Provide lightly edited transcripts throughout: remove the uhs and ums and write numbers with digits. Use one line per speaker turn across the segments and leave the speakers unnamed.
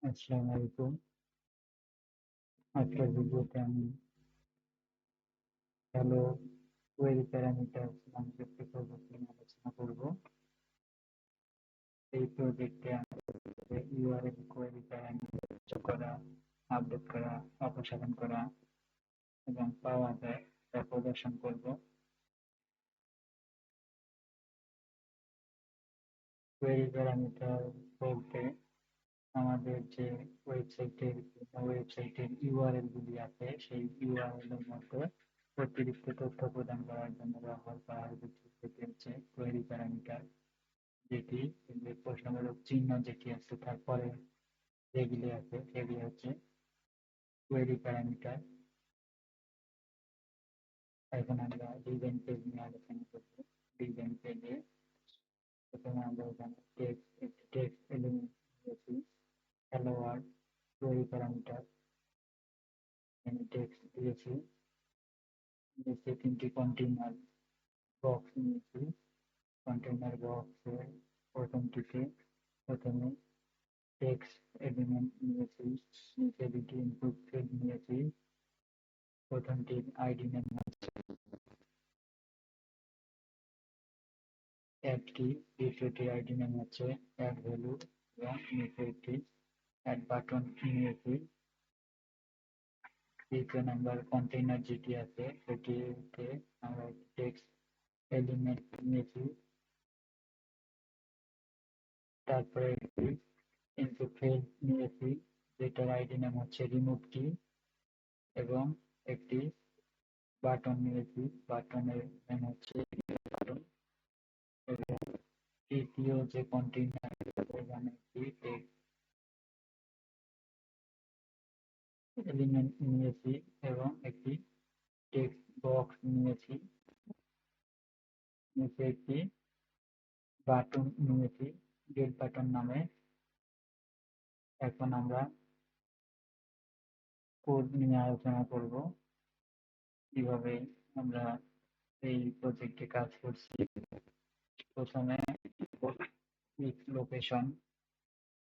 আসসালামু আলাইকুম। আজকের ভিডিওতে আমি হ্যালো কোয়েরি প্যারামিটার নামক একটি প্রজেক্ট নিয়ে আলোচনা করব। এই প্রজেক্টে আমাদের ইউআরএল কোয়েরি প্যারামিটার যোগ করা, আপডেট করা, অপসারণ করা এবং পাওয়া যায় তা প্রদর্শন করব। কোয়েরি প্যারামিটার বলতে আমাদের যে ওয়েবসাইটের ইউআরএল গুলি আছে সেই ইউআরএল এর মধ্যে অতিরিক্ত তথ্য প্রদান করার জন্য ব্যবহার করা হয় যেটি হচ্ছে কোয়েরি প্যারামিটার, যেটি যে প্রশ্নবোধক চিহ্ন যেটি আছে তারপরে যেগুলি আছে সেগুলি হচ্ছে কোয়েরি প্যারামিটার। এখন আমরা ডিজাইন পেজ নিয়ে আলোচনা করব। ডিজাইন পেজে প্রথমে আমরা এখানে টেক্সট এলিমেন্ট দিয়েছি, হ্যালো ওয়ার্ল্ড কোয়েরি প্যারামিটার, এখানে টেক্সট দিয়েছি, নিচে তিনটি কন্টেইনার বক্স নিয়েছি। কন্টেইনার বক্সের প্রথমে টেক্সট এলিমেন্ট নিয়েছি, নিচে দুটি ইনপুট ফিল্ড নিয়েছি। প্রথমটির আইডি নেম অ্যাড কি, দ্বিতীয়টির আইডি নেম হচ্ছে অ্যাড ভ্যালু এবং নিচে একটি অ্যাড বাটন নিয়েছি। তৃতীয় নাম্বার কন্টেইনার যেটি আছে সেটিতে আমরা টেক্সট এলিমেন্ট নিয়েছি, তারপরে একটি ইনপুট ফিল্ড নিয়েছি যেটার আইডি নাম হচ্ছে রিমুভ কি এবং একটি বাটন নিয়েছি, বাটনের নাম হচ্ছে বাটন। এবং তৃতীয় যে কন্টেইনার এখানে একটি টেক্সট এলিমেন্ট নিয়েছি এবং একটি টেক্সট বক্স নিয়েছি, নিচে একটি বাটন নিয়েছি গেট বাটন নামে। এখন আমরা কোড নিয়ে আলোচনা করব, কিভাবে আমরা এই প্রজেক্টে কাজ করছি। প্রথমে weeks location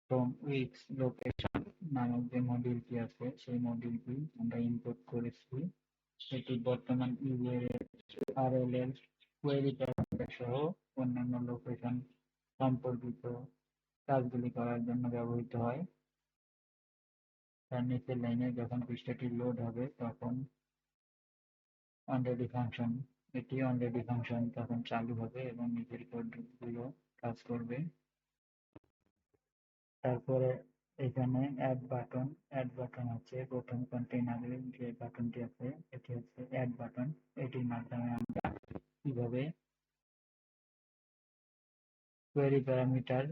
from weeks location নামক যে মডিউলটি আছে সেই মডিউলটি আমরা ইম্পোর্ট করেছি। এটি বর্তমান ইউআরএল এর কোয়েরি প্যারামিটার সহ অন্যান্য লোকেশন সম্পর্কিত কাজগুলি করার জন্য ব্যবহৃত হয়। তার নিচের লাইনে যখন পৃষ্ঠাটি লোড হবে তখন অলরেডি ফাংশন তখন চালু হবে এবং নিচের কোডগুলো কাজ করবে। তারপরে এখানে অ্যাড বাটন হচ্ছে প্রথম কন্টেইনারের যে বাটনটি আছে এটি হচ্ছে অ্যাড বাটন। এটির মাধ্যমে আমরা কিভাবে কোয়েরি প্যারামিটার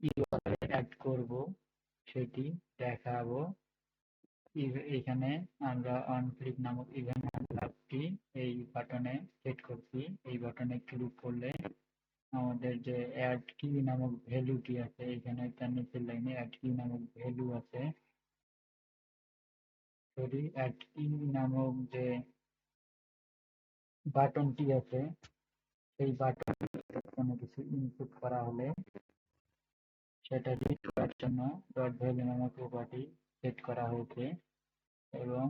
ইউআরএল অ্যাড করব সেটি দেখাবো। এখানে আমরা অন ক্লিক নামক ইভেন্ট হ্যান্ডলারটি এই বাটনে সেট করছি। এই বাটনে ক্লিক করলে আমাদের যে অ্যাড কি নামক ভ্যালুটি আছে, এখানে তার নিচের লাইনে অ্যাড কি নামক ভ্যালু আছে, সরি অ্যাড কি নামক যে বাটনটি আছে সেই বাটন কোনো কিছু ইনপুট করা হলে সেটা রিড করার জন্য ডট ভ্যালু নামক প্রপার্টি সেট করা হয়েছে এবং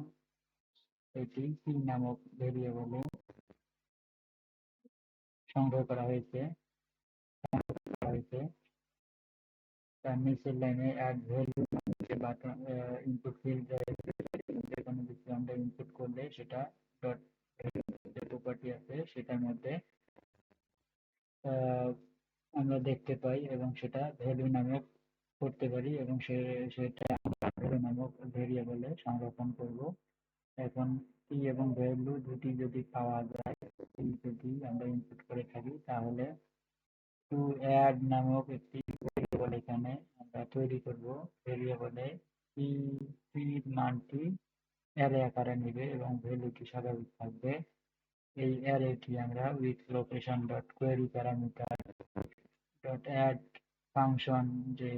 এটি কি নামক ভেরিয়েবলে সংগ্রহ করা হয়েছে। তার নিচের লাইনে অ্যাড ভ্যালু যে বাটন ইনপুট ফিল্ড যে কোনো কিছু আমরা ইনপুট করলে সেটা ডট ভ্যালু যে প্রপার্টি আছে সেটার মধ্যে আমরা দেখতে পাই এবং সেটা ভ্যালু নামক করতে পারি এবং সেটা ভ্যালু নামক ভেরিয়েবলে সংরক্ষণ করব। এখন কি এবং ভ্যালু দুটি যদি পাওয়া যায়, যদি আমরা ইনপুট করে থাকি তাহলে টু অ্যাড নামক একটি ভেরিয়েবল এখানে আমরা তৈরি করব। ভেরিয়েবলে এর মানটি অ্যারে আকারে নেবে এবং ভ্যালুটি স্বাভাবিক থাকবে। এই অ্যারেটি আমরা with location dot query parameter dot add function যে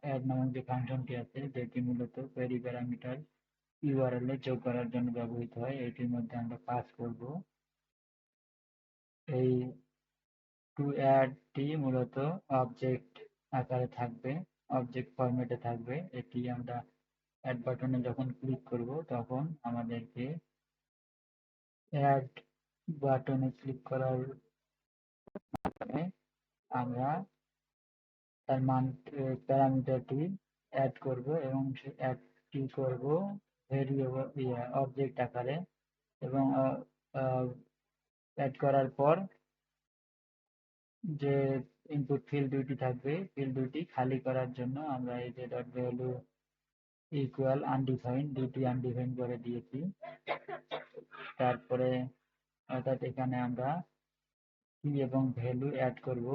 অ্যাড নামক যে ফাংশনটি আছে যেটি মূলত কোয়েরি প্যারামিটার ইউআরএল এ যোগ করার জন্য ব্যবহৃত হয়, এটির মধ্যে আমরা পাস করব। এই টু অ্যাড টি মূলত অবজেক্ট আকারে থাকবে অবজেক্ট ফরম্যাটে থাকবে। এটি আমরা অ্যাড বাটনে যখন ক্লিক করব তখন আমাদেরকে অ্যাড বাটনে ক্লিক করার মাধ্যমে আমরা তার মান প্যারামিটারটি অ্যাড করব এবং সে অ্যাডটি করব ভেরিয়েবল অবজেক্ট আকারে এবং অ্যাড করার পর যে ইনপুট ফিল্ড দুইটি থাকবে, ফিল্ড দুইটি খালি করার জন্য আমরা এই যে ডট ভ্যালু ইকুয়াল আনডিফাইন্ড দুটি আনডিফাইন্ড করে দিয়েছি। তারপরে অর্থাৎ এখানে আমরা কি এবং ভ্যালু অ্যাড করব,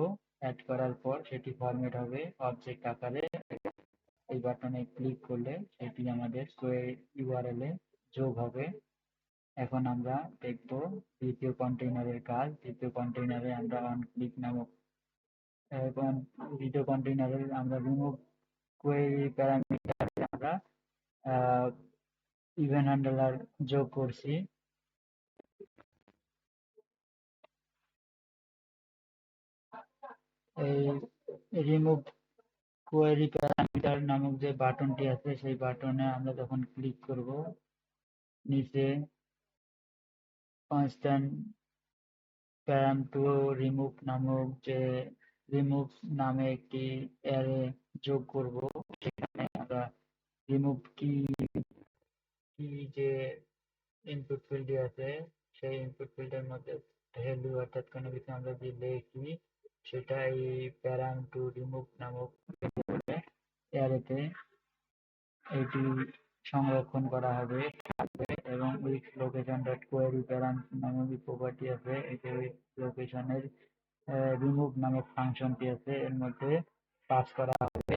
অ্যাড করার পর সেটি ফরম্যাট হবে অবজেক্ট আকারে। এই বাটনে ক্লিক করলে সেটি আমাদের কোয়েরি ইউআরএল এ যোগ হবে। এখন আমরা দেখব দ্বিতীয় কন্টেইনারের কাজ। দ্বিতীয় কন্টেইনারে আমরা অন ক্লিক নামক এবং দ্বিতীয় কন্টেইনারে আমরা রিমুভ কোয়েরি প্যারামিটারে আমরা ইভেন্ট হ্যান্ডলার যোগ করছি। এই রিমুভ কোয়েরি প্যারামিটার নামক যে বাটনটি আছে সেই বাটনে আমরা যখন ক্লিক করব নিচে কনস্ট্যান্ট প্যারাম টু রিমুভ নামক যে রিমুভ নামে একটি অ্যারে যোগ করব। সেখানে আমরা রিমুভ কি যে ইনপুট ফিল্ডটি আছে সেই ইনপুট ফিল্ডের মধ্যে ভ্যালু অর্থাৎ কোনো কিছু আমরা যদি লিখি সেটা এই প্যারাম টু রিমুভ নামক অ্যারেতে এটি সংরক্ষণ করা হবে এবং উইথ লোকেশন ডট কোয়েরি প্যারাম নামক প্রপার্টি আছে, এই যে লোকেশনের রিমুভ নামক ফাংশনটি আছে এর মধ্যে পাস করা হবে।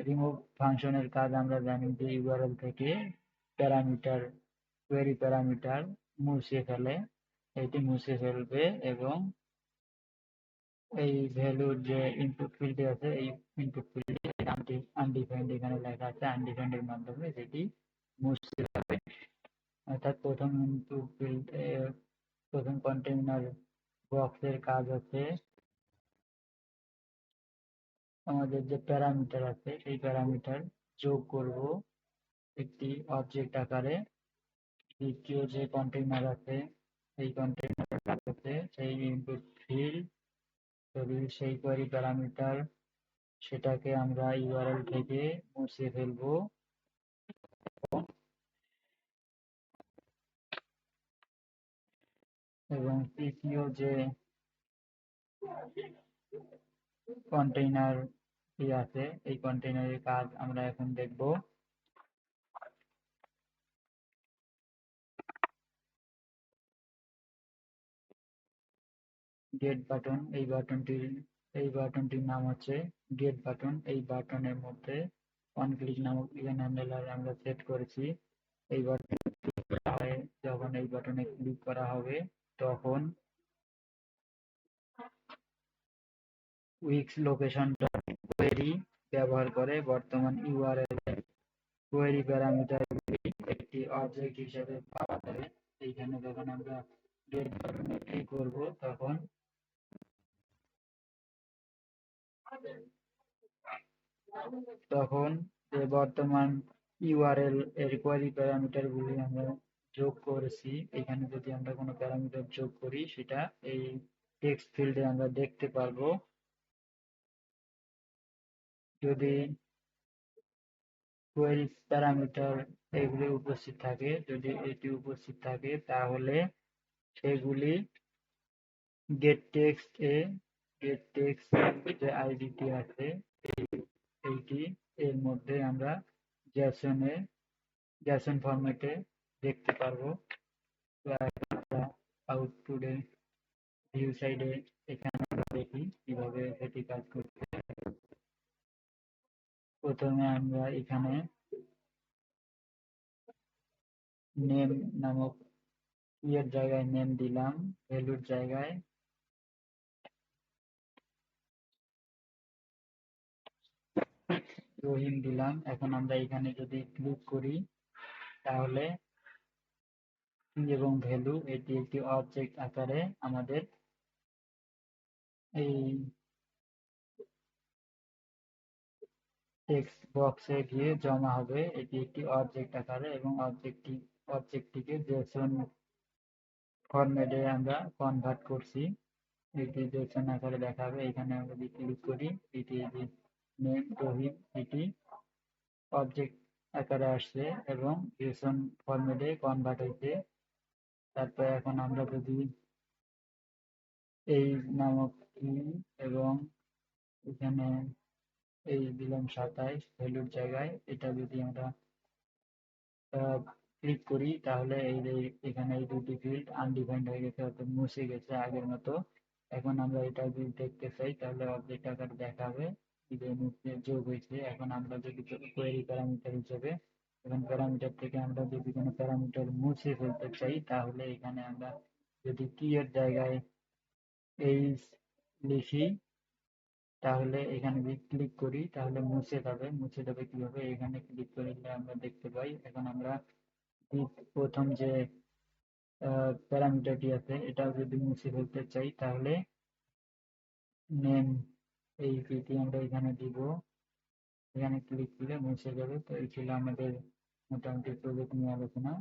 রিমুভ ফাংশনের কাজ আমরা জানি যে ইউআরএল থেকে প্যারামিটার কোয়েরি প্যারামিটার মুছে ফেলে, এটি মুছে ফেলবে এবং এই ভ্যালুর যে ইনপুট ফিল্ডে আছে এই ইনপুট ফিল্ডে আনডিফাইন্ড এখানে লেখা আছে আনডিফাইন্ড এর মাধ্যমে যেটি মুছে যাবে। অর্থাৎ প্রথম ইনপুট ফিল্ড প্রথম কন্টেইনার বক্সের কাজ হচ্ছে আমাদের যে প্যারামিটার আছে সেই প্যারামিটার যোগ করব একটি অবজেক্ট আকারে। দ্বিতীয় যে কন্টেইনার আছে সেই কন্টেইনারের কাজ হচ্ছে সেই ইনপুট ফিল্ড যদি সেই কোয়েরি প্যারামিটার সেটাকে আমরা ইউআরএল থেকে মুছে ফেলবো এবং তৃতীয় যে কন্টেইনার আছে এই কন্টেইনারের কাজ আমরা এখন দেখব। গেট বাটন এই বাটনটির নাম হচ্ছে গেট বাটন। এই বাটনের মধ্যে অন ক্লিক নামক ইভেন্ট হ্যান্ডলার আমরা সেট করেছি। এই বাটন যখন এই বাটনে ক্লিক করা হবে তখন উইক্স লোকেশন ডট কোয়েরি ব্যবহার করে বর্তমান ইউআরএল কোয়েরি প্যারামিটারগুলি একটি অবজেক্ট হিসেবে পাওয়া যাবে। এইখানে যখন আমরা গেট বাটনে ক্লিক করব তখন যে বর্তমান ইউআরএল এর কোয়েরি প্যারামিটার গুলি আমরা যোগ করেছি এখানে যদি আমরা কোনো প্যারামিটার যোগ করি সেটা এই টেক্সট ফিল্ডে আমরা দেখতে পারবো। যদি কোয়েরি প্যারামিটার এগুলি উপস্থিত থাকে, যদি এটি উপস্থিত থাকে তাহলে সেগুলি গেট টেক্সট যে আইডিটি আছে এইটি এর মধ্যে আমরা জেসন ফরম্যাটে দেখতে পারবো। তো আমরা আউটপুটে ভিউ সাইডে এখানে আমরা দেখি কিভাবে এটি কাজ করছে। প্রথমে আমরা এখানে নেম নামক এর জায়গায় নেম দিলাম, ভ্যালুর জায়গায় রহিম দিলাম। এখন আমরা এখানে যদি ক্লিক করি তাহলে কি এবং ভ্যালু এটি একটি অবজেক্ট আকারে আমাদের এই টেক্সট বক্সে গিয়ে জমা হবে। এটি একটি অবজেক্ট আকারে এবং অবজেক্টটিকে জেসন ফরম্যাটে আমরা কনভার্ট করছি। এটি জেসন আকারে দেখাবে। এখানে আমরা যদি ক্লিক করি, এটি নেম রহিম, এটি অবজেক্ট আকারে আসছে এবং জেসন ফরম্যাটে কনভার্ট হয়েছে। তারপর এখন আমরা যদি এই নামক কি এবং এখানে এই দিলাম 27 ভ্যালুর জায়গায়, এটা যদি আমরা ক্লিক করি তাহলে এই যে এখানে এই দুটি ফিল্ড আনডিফাইন্ড হয়ে গেছে, অর্থাৎ মুছে গেছে আগের মতো। এখন আমরা এটা যদি দেখতে চাই তাহলে অবজেক্ট আকারে দেখাবে যে নিচে যোগ হয়েছে। এখন আমরা যদি কোয়েরি প্যারামিটার হিসেবে এখন প্যারামিটার থেকে আমরা যদি কোনো প্যারামিটার মুছে ফেলতে চাই তাহলে এখানে আমরা যদি কি এর জায়গায় এইচ লিখি তাহলে এখানে যদি ক্লিক করি তাহলে মুছে যাবে কিভাবে, এখানে ক্লিক করলে আমরা দেখতে পাই। এখন আমরা প্রথম যে প্যারামিটারটি আছে এটা যদি মুছে ফেলতে চাই তাহলে নেম এই কিটি আমরা এখানে দিব, এখানে ক্লিক করলে মুছে যাবে। তো এই ছিল আমাদের মোটামুটি প্রজেক্ট নিয়ে আলোচনা।